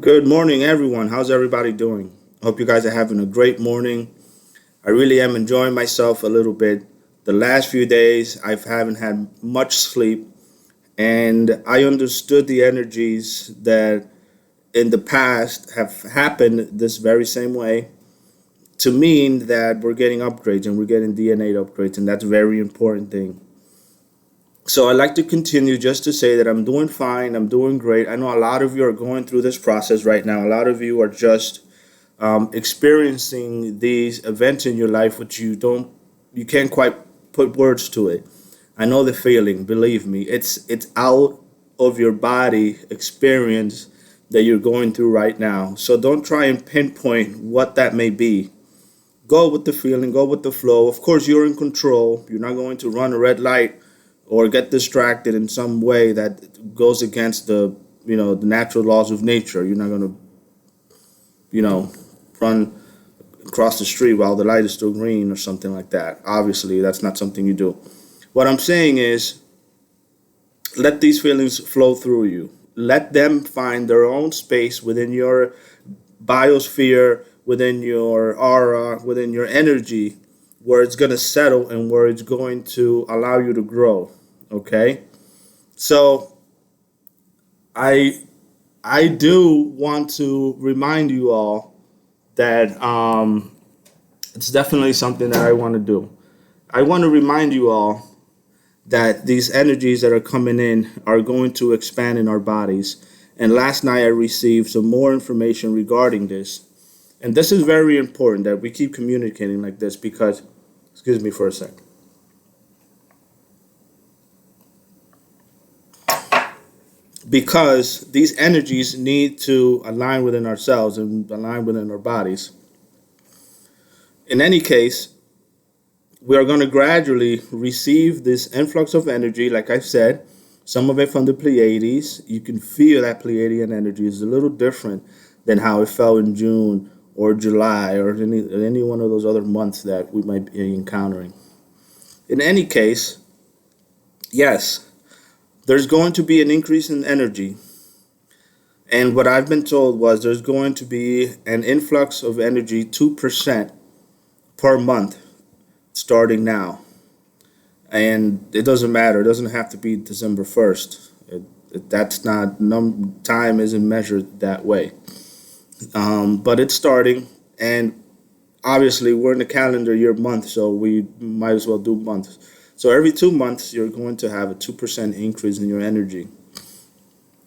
Good morning, everyone. How's everybody doing? Hope you guys are having a great morning. I really am enjoying myself a little bit. The last few days, I haven't had much sleep, and I understood the energies that in the past have happened this very same way to mean that we're getting upgrades and we're getting DNA upgrades, and that's a very important thing. So I'd like to continue just to say that I'm doing fine. I'm doing great. I know a lot of you are going through this process right now. A lot of you are just experiencing these events in your life which you can't quite put words to it. I know the feeling. Believe me, it's out of your body experience that you're going through right now. So don't try and pinpoint what that may be. Go with the feeling. Go with the flow. Of course, you're in control. You're not going to run a red light or get distracted in some way that goes against the natural laws of nature. You're not going to you know run across the street while the light is still green or something like that. Obviously, that's not something you do. What I'm saying is, let these feelings flow through you. Let them find their own space within your biosphere, within your aura, within your energy, where it's going to settle and where it's going to allow you to grow. Okay? So, I I do want to remind you all that it's definitely something that I want to do. I want to remind you all that these energies that are coming in are going to expand in our bodies. And last night I received some more information regarding this. And this is very important that we keep communicating like this because, excuse me for a sec, because these energies need to align within ourselves and align within our bodies. In any case, we are going to gradually receive this influx of energy, like I said, some of it from the Pleiades. You can feel that Pleiadian energy is a little different than how it felt in June or July or any one of those other months that we might be encountering. In any case, yes, there's going to be an increase in energy. And what I've been told was there's going to be an influx of energy 2% per month starting now. And it doesn't matter. It doesn't have to be December 1st. That's not time isn't measured that way. But it's starting, and obviously we're in the calendar year month, so we might as well do months. So every 2 months, you're going to have a 2% increase in your energy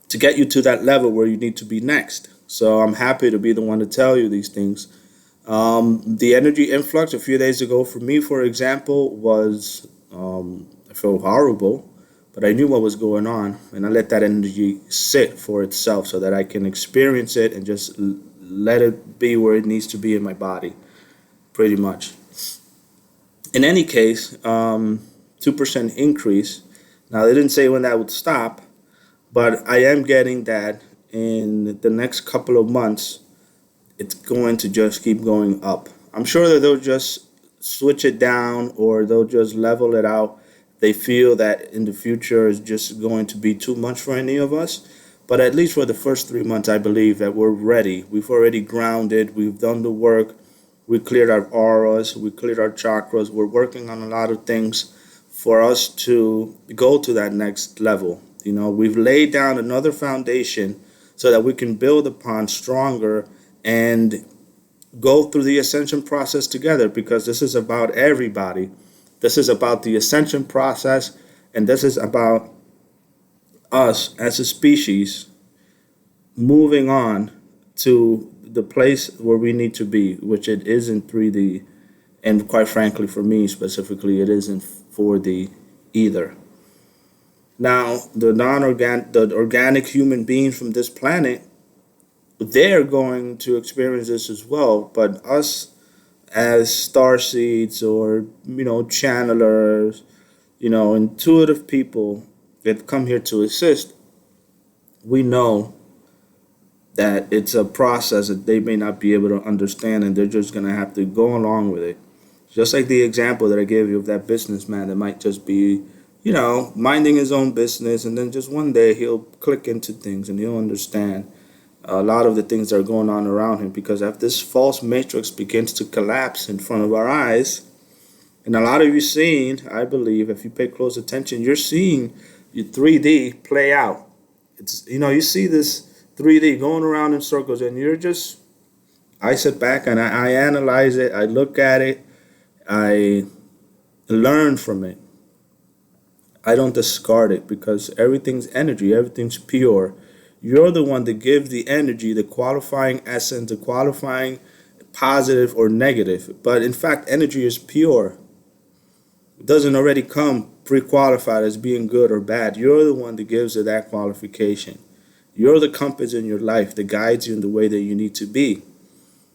to get you to that level where you need to be next. So I'm happy to be the one to tell you these things. The energy influx a few days ago for me, for example, was I felt horrible, but I knew what was going on, and I let that energy sit for itself so that I can experience it and just let it be where it needs to be in my body, pretty much. In any case, 2% increase. Now, they didn't say when that would stop, but I am getting that in the next couple of months it's going to just keep going up. I'm sure that they'll just switch it down or they'll just level it out. They feel that in the future is just going to be too much for any of us. But at least for the first 3 months, I believe that we're ready. We've already grounded, we've done the work, we cleared our auras, we cleared our chakras. We're working on a lot of things for us to go to that next level. We've laid down another foundation so that we can build upon stronger and go through the ascension process together because this is about everybody. This is about the ascension process, and this is about us as a species moving on to the place where we need to be, which it is in 3D, and quite frankly, for me specifically, it isn't 4D either. Now, the organic human beings from this planet, they're going to experience this as well. But us as star seeds or channelers, intuitive people that come here to assist, we know that it's a process that they may not be able to understand, and they're just gonna have to go along with it. Just like the example that I gave you of that businessman that might just be, minding his own business, and then just one day he'll click into things and he'll understand a lot of the things that are going on around him, because if this false matrix begins to collapse in front of our eyes, and a lot of you seeing, I believe, if you pay close attention, you're seeing your 3D play out. It's, you see this 3D going around in circles, and you're just, I sit back and I analyze it, I look at it, I learn from it. I don't discard it, because everything's energy, everything's pure. You're the one that gives the energy, the qualifying essence, the qualifying positive or negative. But in fact, energy is pure. It doesn't already come pre-qualified as being good or bad. You're the one that gives it that qualification. You're the compass in your life that guides you in the way that you need to be.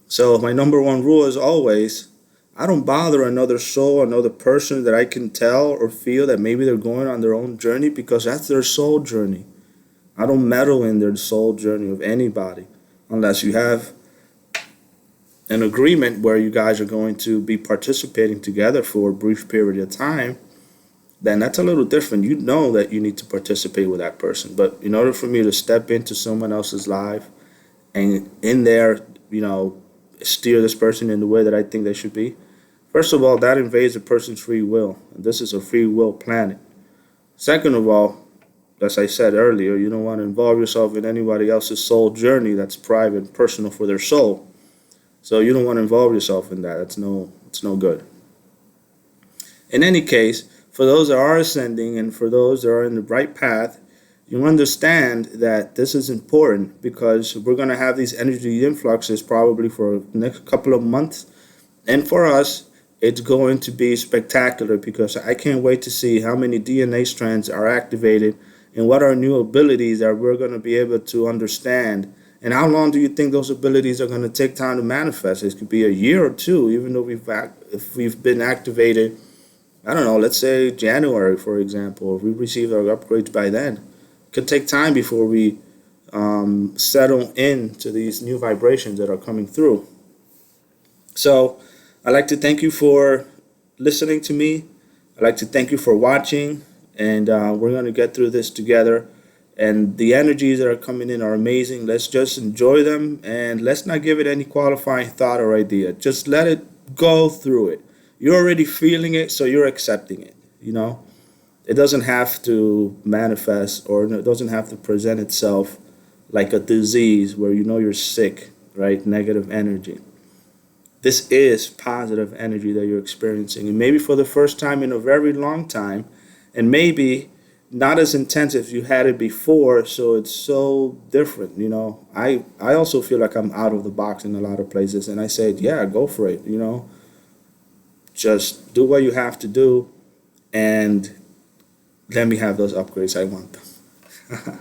So my number one rule is always, I don't bother another soul, another person that I can tell or feel that maybe they're going on their own journey, because that's their soul journey. I don't meddle in their soul journey of anybody unless you have an agreement where you guys are going to be participating together for a brief period of time. Then that's a little different. You know that you need to participate with that person. But in order for me to step into someone else's life and in there, steer this person in the way that I think they should be, first of all, that invades a person's free will. And this is a free will planet. Second of all, as I said earlier, you don't want to involve yourself in anybody else's soul journey that's private and personal for their soul. So you don't want to involve yourself in that. It's no good. In any case, for those that are ascending and for those that are in the right path, you understand that this is important, because we're going to have these energy influxes probably for the next couple of months. And for us, it's going to be spectacular, because I can't wait to see how many DNA strands are activated and what are new abilities that we're going to be able to understand. And how long do you think those abilities are going to take time to manifest? It could be a year or two, even though if we've been activated, I don't know, let's say January, for example. If we receive our upgrades by then, it could take time before we settle into these new vibrations that are coming through. So I'd like to thank you for listening to me. I'd like to thank you for watching. And we're going to get through this together. And the energies that are coming in are amazing. Let's just enjoy them, and let's not give it any qualifying thought or idea. Just let it go through it. You're already feeling it, so you're accepting it. It doesn't have to manifest, or it doesn't have to present itself like a disease where you're sick, right? Negative energy. This is positive energy that you're experiencing. And maybe for the first time in a very long time, and maybe not as intense if you had it before, so it's so different. I also feel like I'm out of the box in a lot of places, and I said, yeah, go for it. Just do what you have to do, and let me have those upgrades. I want them.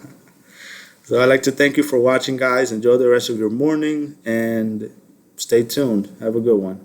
So I'd like to thank you for watching, guys. Enjoy the rest of your morning, and stay tuned. Have a good one.